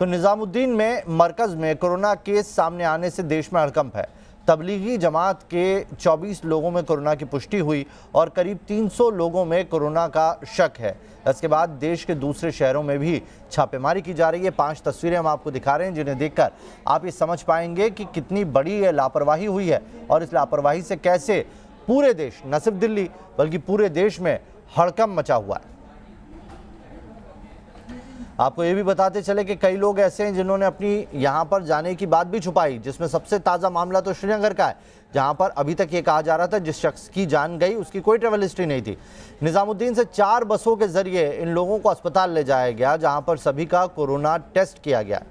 तो निजामुद्दीन में मरकज में कोरोना केस सामने आने से देश में हड़कंप है। तबलीगी जमात के 24 लोगों में कोरोना की पुष्टि हुई और करीब 300 लोगों में कोरोना का शक है। इसके बाद देश के दूसरे शहरों में भी छापेमारी की जा रही है। 5 तस्वीरें हम आपको दिखा रहे हैं जिन्हें देखकर आप ये समझ पाएंगे कि कितनी बड़ी ये लापरवाही हुई है और इस लापरवाही से कैसे पूरे देश, न सिर्फ दिल्ली बल्कि पूरे देश में हड़कंप मचा हुआ है। आपको ये भी बताते चले कि कई लोग ऐसे हैं जिन्होंने अपनी यहाँ पर जाने की बात भी छुपाई, जिसमें सबसे ताज़ा मामला तो श्रीनगर का है, जहाँ पर अभी तक ये कहा जा रहा था जिस शख्स की जान गई उसकी कोई ट्रैवल हिस्ट्री नहीं थी। निजामुद्दीन से 4 बसों के जरिए इन लोगों को अस्पताल ले जाया गया, जहाँ पर सभी का कोरोना टेस्ट किया गया।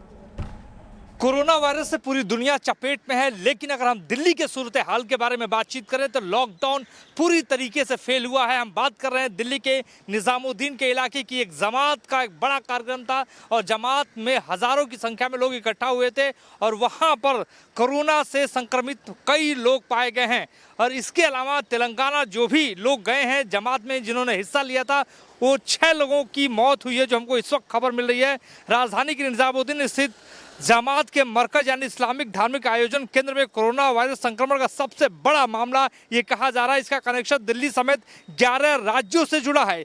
कोरोना वायरस से पूरी दुनिया चपेट में है, लेकिन अगर हम दिल्ली के सूरत हाल के बारे में बातचीत करें तो लॉकडाउन पूरी तरीके से फेल हुआ है। हम बात कर रहे हैं दिल्ली के निजामुद्दीन के इलाके की। एक जमात का एक बड़ा कार्यक्रम था और जमात में हज़ारों की संख्या में लोग इकट्ठा हुए थे और वहाँ पर कोरोना से संक्रमित कई लोग पाए गए हैं। और इसके अलावा तेलंगाना जो भी लोग गए हैं जमात में जिन्होंने हिस्सा लिया था, वो 6 लोगों की मौत हुई है, जो हमको इस वक्त खबर मिल रही है। राजधानी के निजामुद्दीन स्थित जमात के मरकज यानी इस्लामिक धार्मिक आयोजन केंद्र में कोरोना वायरस संक्रमण का सबसे बड़ा मामला ये कहा जा रहा है। इसका कनेक्शन दिल्ली समेत 11 राज्यों से जुड़ा है।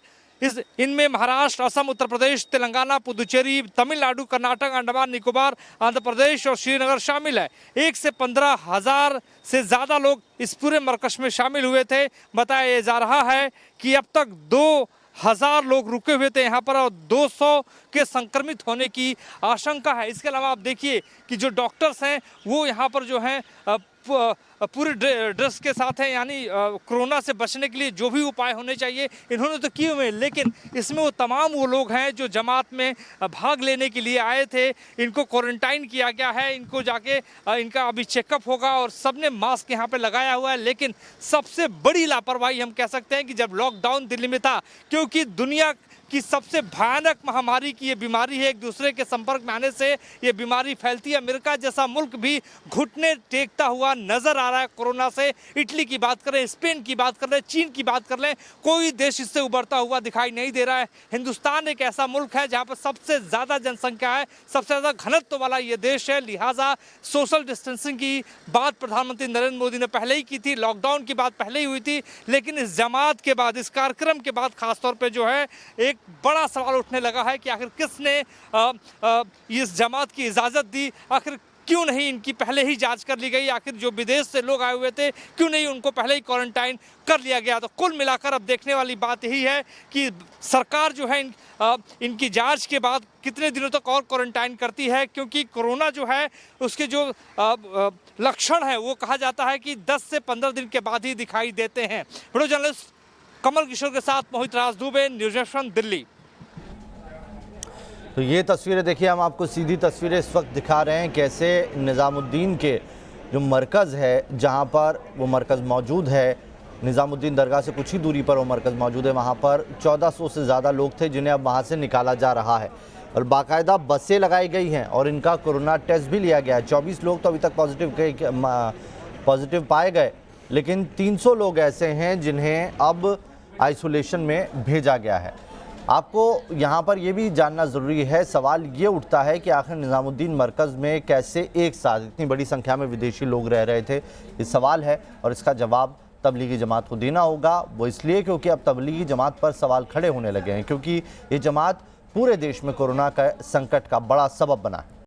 इनमें महाराष्ट्र, असम, उत्तर प्रदेश, तेलंगाना, पुदुचेरी, तमिलनाडु, कर्नाटक, अंडमान निकोबार, आंध्र प्रदेश और श्रीनगर शामिल है। 1 से 15 हज़ार से ज़्यादा लोग इस पूरे मरकज में शामिल हुए थे। बताया जा रहा है कि अब तक 2,000 लोग रुके हुए थे यहाँ पर और 200 के संक्रमित होने की आशंका है। इसके अलावा आप देखिए कि जो डॉक्टर्स हैं वो यहाँ पर जो हैं पूरे ड्रेस के साथ हैं, यानी कोरोना से बचने के लिए जो भी उपाय होने चाहिए इन्होंने तो किए हुए, लेकिन इसमें वो लोग हैं जो जमात में भाग लेने के लिए आए थे। इनको क्वारंटाइन किया गया है, इनको जाके इनका अभी चेकअप होगा और सबने मास्क यहाँ पे लगाया हुआ है। लेकिन सबसे बड़ी लापरवाही हम कह सकते हैं कि जब लॉकडाउन दिल्ली में था, क्योंकि दुनिया की सबसे भयानक महामारी की ये बीमारी है, एक दूसरे के संपर्क में आने से ये बीमारी फैलती है। अमेरिका जैसा मुल्क भी घुटने टेकता हुआ नजर आ रहा है कोरोना से। इटली की बात करें, स्पेन की बात कर लें, चीन की बात कर लें, कोई देश इससे उभरता हुआ दिखाई नहीं दे रहा है। हिंदुस्तान एक ऐसा मुल्क है जहाँ पर सबसे ज़्यादा जनसंख्या है, सबसे ज़्यादा घनत्व वाला ये देश है। लिहाजा सोशल डिस्टेंसिंग की बात प्रधानमंत्री नरेंद्र मोदी ने पहले ही की थी, लॉकडाउन की बात पहले ही हुई थी, लेकिन इस जमात के बाद, इस कार्यक्रम के बाद खासतौर पर जो है एक बड़ा सवाल उठने लगा है कि आखिर किसने इस जमात की इजाज़त दी, आखिर क्यों नहीं इनकी पहले ही जांच कर ली गई, आखिर जो विदेश से लोग आए हुए थे क्यों नहीं उनको पहले ही क्वारंटाइन कर लिया गया। तो कुल मिलाकर अब देखने वाली बात यही है कि सरकार जो है इनकी जांच के बाद कितने दिनों तक और क्वारंटाइन करती है, क्योंकि कोरोना जो है उसके जो लक्षण है वो कहा जाता है कि 10 से 15 दिन के बाद ही दिखाई देते हैं। वीडियो जर्नलिस्ट कमल किशोर के साथ मोहित राज दुबे, न्यूज़ नेशन, दिल्ली। तो ये तस्वीरें देखिए, हम आपको सीधी तस्वीरें इस वक्त दिखा रहे हैं कैसे निज़ामुद्दीन के जो मरकज़ है, जहाँ पर वो मरकज़ मौजूद है, निज़ामुद्दीन दरगाह से कुछ ही दूरी पर वो मरकज़ मौजूद है। वहाँ पर 1400 से ज़्यादा लोग थे जिन्हें अब वहाँ से निकाला जा रहा है और बाकायदा बसें लगाई गई हैं और इनका कोरोना टेस्ट भी लिया गया है। 24 लोग तो अभी तक पॉजिटिव पाए गए, लेकिन 300 लोग ऐसे हैं जिन्हें अब आइसोलेशन में भेजा गया है। आपको यहाँ पर यह भी जानना ज़रूरी है, सवाल ये उठता है कि आखिर निज़ामुद्दीन मरकज़ में कैसे एक साथ इतनी बड़ी संख्या में विदेशी लोग रह रहे थे, ये सवाल है और इसका जवाब तबलीगी जमात को देना होगा। वो इसलिए क्योंकि अब तबलीगी जमात पर सवाल खड़े होने लगे हैं, क्योंकि ये जमात पूरे देश में कोरोना का संकट का बड़ा सबब बना है।